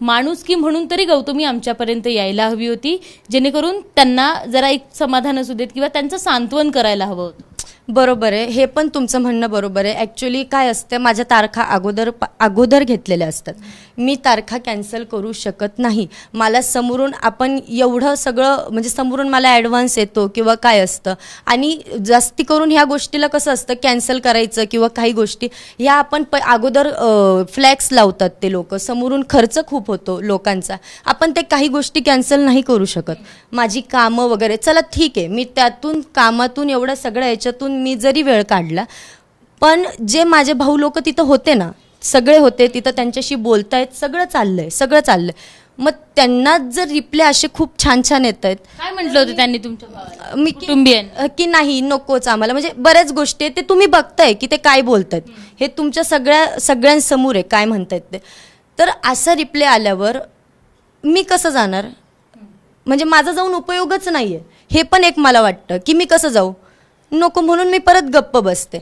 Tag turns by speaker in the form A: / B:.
A: माणुसकी म्हणून तरी गौतमी आमच्यापर्यंत यायला हवी होती, जेणेकरून त्यांना जरा एक समाधान असू देत किंवा त्यांचं सांत्वन करायला हवं होतं.
B: बरोबर आहे, हे पण तुमचं म्हणणं बरोबर आहे. ॲक्च्युली काय असतं, माझ्या तारखा अगोदर घेतलेल्या असतात. मी तारखा कॅन्सल करू शकत नाही. मला समोरून आपण एवढं सगळं म्हणजे समोरून मला ॲडव्हान्स येतो किंवा काय असतं, आणि जास्ती करून ह्या गोष्टीला कसं असतं, कॅन्सल करायचं किंवा काही गोष्टी ह्या आपण अगोदर फ्लॅक्स लावतात ते लोक, समोरून खर्च खूप होतो लोकांचा. आपण ते काही गोष्टी कॅन्सल नाही करू शकत. माझी कामं वगैरे, चला ठीक आहे, मी त्यातून कामातून एवढं सगळं याच्यातून मी जरी वेळ काढला, पण जे माझे भाऊ लोक तिथं होते ना, सगळे होते तिथं, त्यांच्याशी बोलतायत, सगळं चाललंय. मग त्यांना जर रिप्लाय असे खूप छान छान येत आहेत.
A: काय म्हटलं होतं त्यांनी तुमच्या
B: मी
A: कुटुंबियांनी?
B: की नाही, नकोच आम्हाला, म्हणजे बऱ्याच गोष्टी ते तुम्ही बघताय की ते काय बोलतायत, हे तुमच्या सगळ्यांसमोर आहे काय म्हणतायत ते. तर असा रिप्लाय आल्यावर मी कसं जाणार, म्हणजे माझा जाऊन उपयोगच नाहीये. हे पण एक मला वाटतं की मी कसं जाऊ, नको, म्हणून मी परत गप्प बसते.